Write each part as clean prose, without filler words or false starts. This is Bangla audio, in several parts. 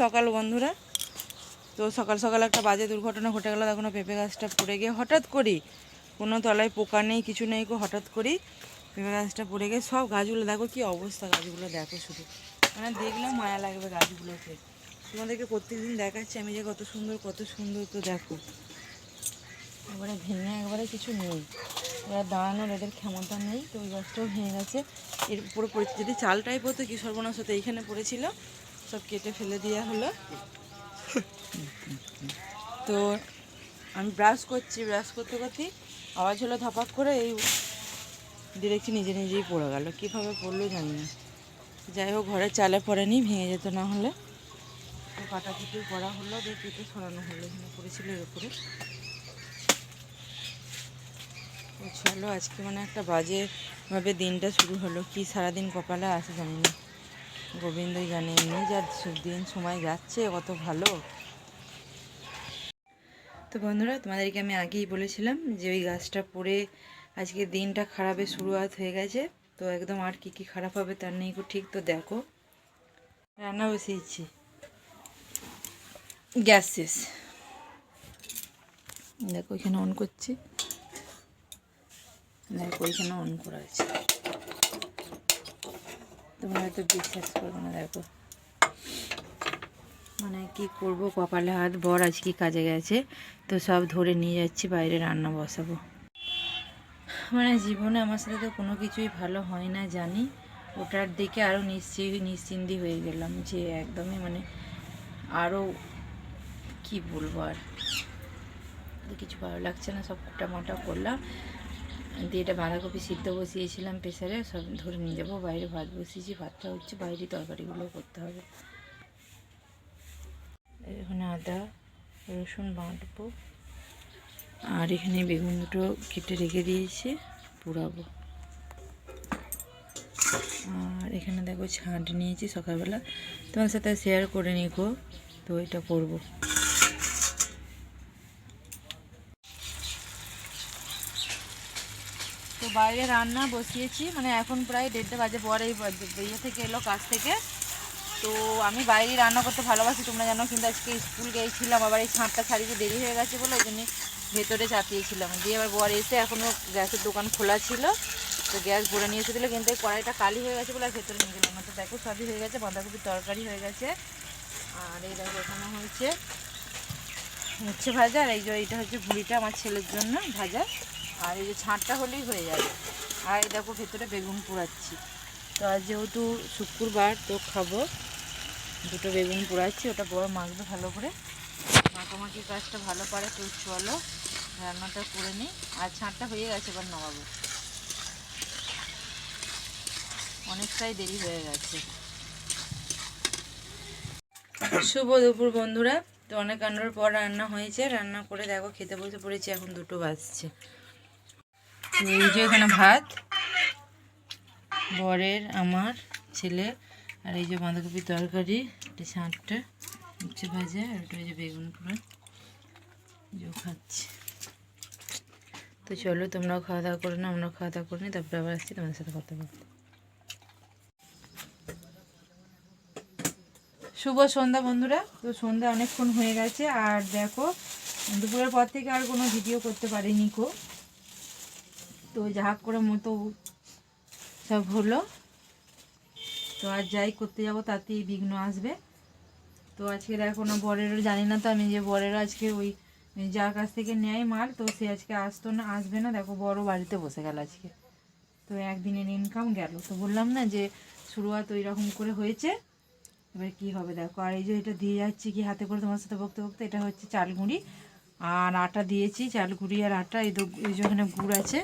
সকাল বন্ধুরা। তো সকাল সকাল একটা বাজে দুর্ঘটনা ঘটে গেল। দেখো না, পেঁপে গাছটা পড়ে গিয়ে হঠাৎ করি, কোনো তলায় পোকা নেই, কিছু নেই, হঠাৎ করি পেঁপে গাছটা পড়ে গিয়ে সব গাছগুলো দেখো কি অবস্থা। গাছগুলো দেখো শুধু, মানে দেখলে মায়া লাগবে গাছগুলোকে। তোমাদেরকে প্রত্যেকদিন দেখাচ্ছি আমি যে কত সুন্দর কত সুন্দর। তো দেখো এবারে ভেঙে একবারে কিছু নেই, এরা দাঁড়ানোর এদের ক্ষমতা নেই। তো ওই গাছটাও ভেঙে গেছে। এর উপরে পড়েছে, যদি চালটাই পড়তো কি সর্বনাশ হতো। এইখানে পড়েছিল, সব কেটে ফেলে দেওয়া হলো। তো আমি ব্রাশ করছি, ব্রাশ করতে করতেই আওয়াজ হলো ধপাক করে, এই দেখছি নিজে নিজেই পড়ে গেল। কীভাবে পড়লো জানি না। যাই হোক, ঘরের চালে পড়েনি, ভেঙে যেত না হলে। তো কাটাকুটি করা হলো, দিয়ে কেটে সরানো হলো। এখানে পড়েছিল এর উপরে। তো চলো, আজকে মানে একটা বাজেভাবে দিনটা শুরু হলো। কি সারাদিন কপালে আসে জানি না, গোবিন্দই জানে। এমনি যার দিন সময় যাচ্ছে কত ভালো। তো বন্ধুরা, তোমাদেরকে আমি আগেই বলেছিলাম যে ওই গাছটা পড়ে আজকে দিনটা খারাপে শুরুয়াত হয়ে গেছে। তো একদম আর কি কি খারাপ হবে তার নেই ঠিক। তো দেখো, রান্না বসিয়েছি, গ্যাস শেষ। দেখো এখানে অন করছি, দেখো এখানে অন করা আছে। তোমরা হয়তো বিশ্বাস করবে না। দেখো মানে কি করব, কপালে হাত। বর আজকে কাজে গেছে, তো সব ধরে নিয়ে যাচ্ছি বাইরে, রান্না বসাবো। মানে জীবনে আমার সাথে তো কোনো কিছুই ভালো হয় না জানি। ওটার দিকে আরও নিশ্চিন্তি হয়ে গেলাম যে একদমই মানে আরও কি বলবো, আর কিছু ভালো লাগছে না। সব কুটামাটা করলাম, দিয়ে এটা বাঁধাকপি সিদ্ধ বসিয়েছিলাম প্রেসারে, সব ধরে নিয়ে যাবো বাইরে। ভাত বসিয়েছি, ভাতটা হচ্ছে, বাইরে তরকারিগুলো করতে হবে। এখানে আদা রসুন বাঁটবো, আর এখানে বেগুন দুটো কেটে রেখে দিয়েছি, পোড়াবো। আর এখানে দেখো ছাঁট নিয়েছি সকালবেলা, তোমার সাথে শেয়ার করে নিকো। তো এটা করবো। তো বাইরে রান্না বসিয়েছি, মানে এখন প্রায় 1:30 বাজে। পরে ইয়ে থেকে এলো, কাজ থেকে। তো আমি বাইরে রান্না করতে ভালোবাসি, তোমরা জানো, কিন্তু আজকে স্কুল গিয়েছিলাম। আবার এই ছাঁটটা ছাড়িয়ে দেরি হয়ে গেছে বলে ওই জন্যই ভেতরে চাপিয়েছিলাম। দিয়ে আবার বর এসে এখনও গ্যাসের দোকান খোলা ছিল, তো গ্যাস ভরে নিয়ে এসে দিল। কিন্তু এই কড়াইটা কালি হয়ে গেছে বলে আর ভেতরে নিয়ে গেলাম না। তো দেখো সবই হয়ে গেছে, বাঁধাকপির তরকারি হয়ে গেছে। আর এই দেখো এখানে হচ্ছে উচ্ছে ভাজা। আর এই যে এইটা হচ্ছে ভুড়িটা আমার ছেলের জন্য ভাজা। আর এই যে ছাঁটটা হলেই হয়ে যাবে। আর এই দেখো ভেতরে বেগুন পোড়াচ্ছি। তো আজ যেহেতু শুক্রবার, তো খাবো। দুটো বেগুন পোড়াচ্ছি, ওটা বড় মাখবে ভালো করে। মাখামাখি কাজটা ভালো পারে। তো চলো রান্নাটা করে নিই। আর ছাঁটটা হয়ে গেছে, এবার নামাবো। অনেকটাই দেরি হয়ে গেছে। শুভ দুপুর বন্ধুরা। তো অনেক কান্ডর পর রান্না হয়েছে। রান্না করে দেখো খেতে বসে পড়েছি, এখন 2টো বাজছে। এই যে এখানে ভাত, বরের, আমার, ছেলে। আর এই যে বাঁধাকপির তরকারি, এটা ছাঁটটা, উচ্ছে ভাজা, আর ওটা এই যে বেগুন পোড়া, যে খাচ্ছি। তো চলো, তোমরাও খাওয়া দাওয়া করে না, আমরাও খাওয়া দাওয়া করে নিই, তারপরে আবার আসছি তোমাদের সাথে কথা বলতে। শুভ সন্ধ্যা বন্ধুরা। তো সন্ধ্যা অনেকক্ষণ হয়ে গেছে। আর দেখো দুপুরের পর থেকে আর কোনো ভিডিও করতে পারিনি কো। তো যাহাক করে মতো সব হলো। তো আর যাই করতে যাব তাতেই বিঘ্ন আসবে। তো আজকে দেখো না, বরেরও জানি না তো আমি যে বরেরও আজকে ওই যার কাছ থেকে নেয় মাল, তো সে আজকে আসবে না। দেখো বড় বাড়িতে বসে গেল আজকে। তো একদিনের ইনকাম গেল। তো বললাম না যে শুরুয়াত ওই রকম করে হয়েছে, এবার কী হবে দেখো। আর এই যে এটা দিয়ে যাচ্ছি কি হাতে করে তোমার সাথে বকতে বকতে, এটা হচ্ছে চাল গুঁড়ি আর আটা দিয়েছি। চাল গুঁড়ি আর আটা, এই যে ওখানে গুড় আছে।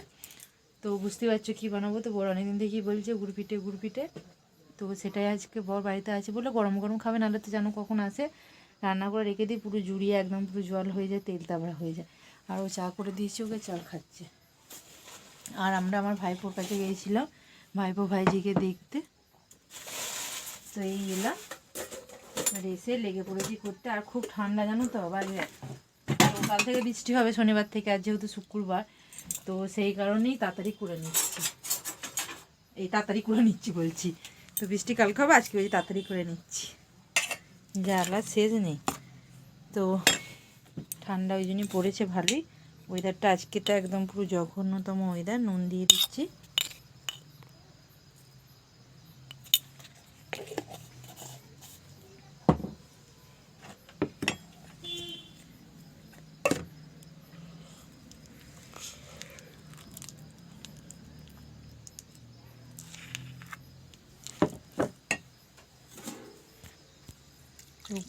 তো বুঝতে পারছো কী বানাবো। তো বড় অনেকদিন থেকেই বলছে গুড় পিঠে। তো সেটাই আজকে বর বাড়িতে আছে বলে গরম গরম খাবে, নাহলে তো জানো কখন আসে। রান্না করে রেখে দিই, পুরো জুড়িয়ে একদম পুরো জল হয়ে যায়, তেল তাবড়া হয়ে যায়। আর ও চা করে দিয়েছি, ওকে চাল খাচ্ছে। আর আমরা আমার ভাইপোর কাছে গিয়েছিলাম, ভাইজিকে দেখতে। তো এই এলাম, আর এসে লেগে পড়েছি করতে। আর খুব ঠান্ডা জানো তো বাইরে। তো কাল থেকে বৃষ্টি হবে, শনিবার থেকে। আর যেহেতু শুক্রবার, তো সেই কারণেই তাড়াতাড়ি করে নিচ্ছি বলছি। তো বৃষ্টি কালকে হবে, আজকে ওই তাড়াতাড়ি করে নিচ্ছি। জ্বালা শেষ নেই। তো ঠান্ডা ওই জন্যই পড়েছে ভালোই। ওয়েদারটা আজকে তো একদম পুরো জঘন্যতম ওয়েদার। নুন দিয়ে দিচ্ছি।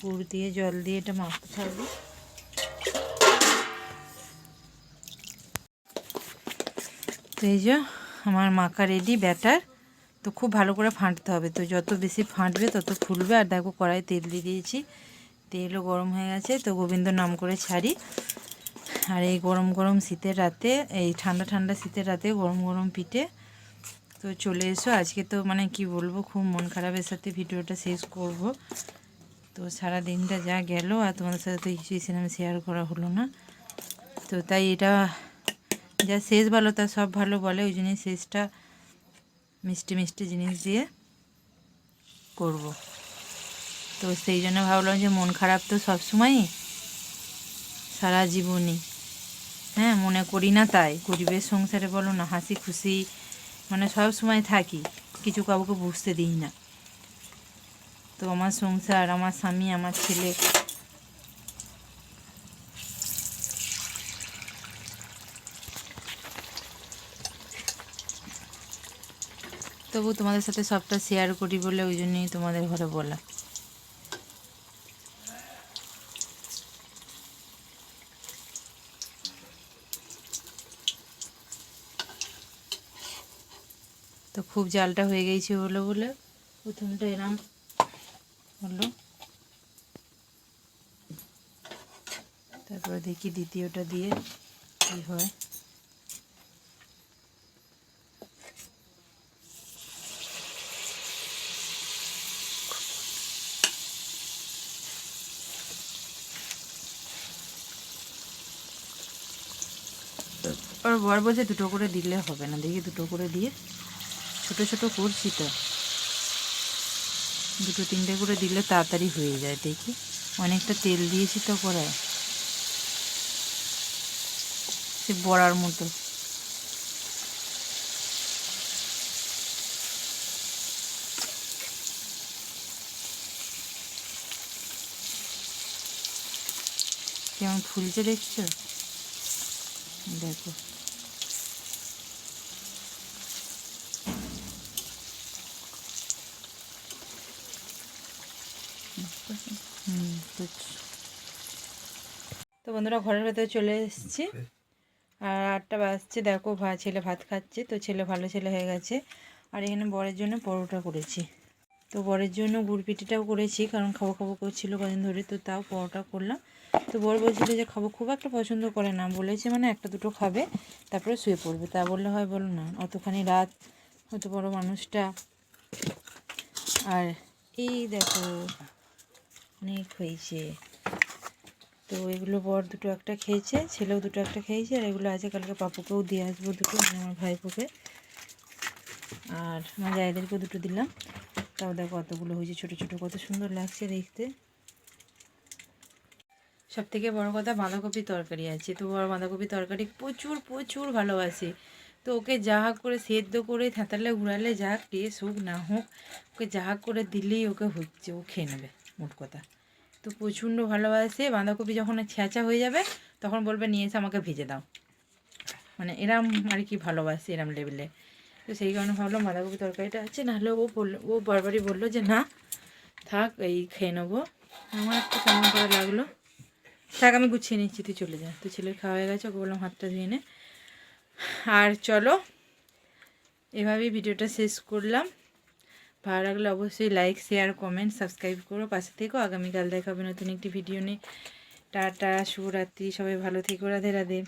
গুড় দিয়ে জল দিয়ে এটা মাখতে থাকবে। তো এই যে আমার মাখা রেডি ব্যাটার। তো খুব ভালো করে ফাটতে হবে। তো যত বেশি ফাটবে তত ফুলবে। আর দেখো কড়াই তেল দিয়ে দিয়েছি, তেলও গরম হয়ে গেছে। তো গোবিন্দ নাম করে ছাড়ি। আর এই গরম গরম শীতের রাতে, এই ঠান্ডা ঠান্ডা শীতের রাতে গরম গরম পিঠে। তো চলে এসো। আজকে তো মানে কি বলবো, খুব মন খারাপের সাথে ভিডিওটা শেষ করব। তো সারা দিনটা যা গেল আর তোমাদের সাথে তো কিছুই সিনেমা শেয়ার করা হলো না। তো তাই এটা যা শেষ ভালো তা সব ভালো বলে, ওই জন্যই শেষটা মিষ্টি মিষ্টি জিনিস দিয়ে করব। তো সেই জন্য ভাবলাম যে মন খারাপ তো সবসময়ই, সারা জীবনই, হ্যাঁ মনে করি না। তাই গরিবের সংসারে বলো না, হাসি খুশি মানে সব সময় থাকি, কিছু কাউকে বুঝতে দিই না। তো আমার সংসার, আমার স্বামী, আমার ছেলে, তবু তোমাদের সাথে সবটা শেয়ার করি বলে ওই জন্যই তোমাদের ঘরে বলা। তো খুব জালটা হয়ে গেছে হলো বলে প্রথমটা এরম হলো, তারপরে দেখি দ্বিতীয়টা দিয়ে কী হয়। আর বর বলছে দুটো করে দিলে হবে না, দেখি দুটো করে দিয়ে, ছোটো ছোটো করছি তো, দুটো তিনটে করে দিলে তাড়াতাড়ি হয়ে যায়। দেখি অনেকটা তেল দিয়েছি তো কড়ায়, সে বড়ার মতো। কেমন ফুলছে দেখছো, দেখো। তো বন্ধুরা ঘরের ভেতরে চলে এসেছি, আর 8টা বাজছে। দেখো ছেলে ভাত খাচ্ছে। তো ছেলে ভালো ছেলে হয়ে গেছে। আর এখানে বরের জন্য পরোটা করেছি। তো বরের জন্য গুড় পিঠেটাও করেছি, কারণ খাবো খাবো করছিল কদিন ধরে। তো তাও পরোটা করলাম। তো বর বলছিল যে খাবো, খুব একটা পছন্দ করে না, বলেছে মানে একটা দুটো খাবে তারপরে শুয়ে পড়বে। তা বললে হয় বলো না, অতখানি রাত, অত বড় মানুষটা। আর এই দেখো অনেক হয়েছে। তো এগুলো বর দুটো একটা খেয়েছে, ছেলেও দুটো একটা খেয়েছে। আর এগুলো আছে, কালকে পাপুকেও দিয়ে আসবো দুটো, মানে আমার ভাইপোকে। আর আমার জায়দেরকেও দুটো দিলাম। তাও দেখো কতগুলো হয়েছে, ছোটো ছোটো, কত সুন্দর লাগছে দেখতে। সব থেকে বড় কথা, বাঁধাকপির তরকারি আছে। তো বড় বাঁধাকপির তরকারি প্রচুর প্রচুর ভালোবাসে। তো ওকে যা করে সেদ্ধ করে থেঁতালে ঘুরালে, যা টেস্ট হোক না হোক, ওকে যা করে দিলেই ওকে হচ্ছে, ও খেয়ে নেবে মোট কথা। তো প্রচণ্ড ভালোবাসে। বাঁধাকপি যখন ছেঁচা হয়ে যাবে তখন বলবে নিয়ে এসে আমাকে ভেজে দাও, মানে এরম আর কি ভালোবাসে, এরম লেভেলে। তো সেই কারণে ভাবলাম বাঁধাকপি তরকারিটা আছে। নাহলে ও বারবারই বললো যে না থাক, এই খেয়ে নেবো। আমার একটু কেমন করে লাগলো, থাক আমি গুছিয়ে নিচ্ছি, তুই চলে যা। তো ছেলের খাওয়া হয়ে গেছে, ওকে বললাম হাতটা ধুয়ে নে। আর চলো এভাবেই ভিডিওটা শেষ করলাম। ভালো লাগলে অবশ্যই লাইক, শেয়ার, কমেন্ট, সাবস্ক্রাইব করো, পাশে থেকো। আগামীকাল দেখা হবে নতুন একটি ভিডিও নিয়ে। টাটা, শুভরাত্রি, সবাই ভালো থেকো, রাধে রাধে।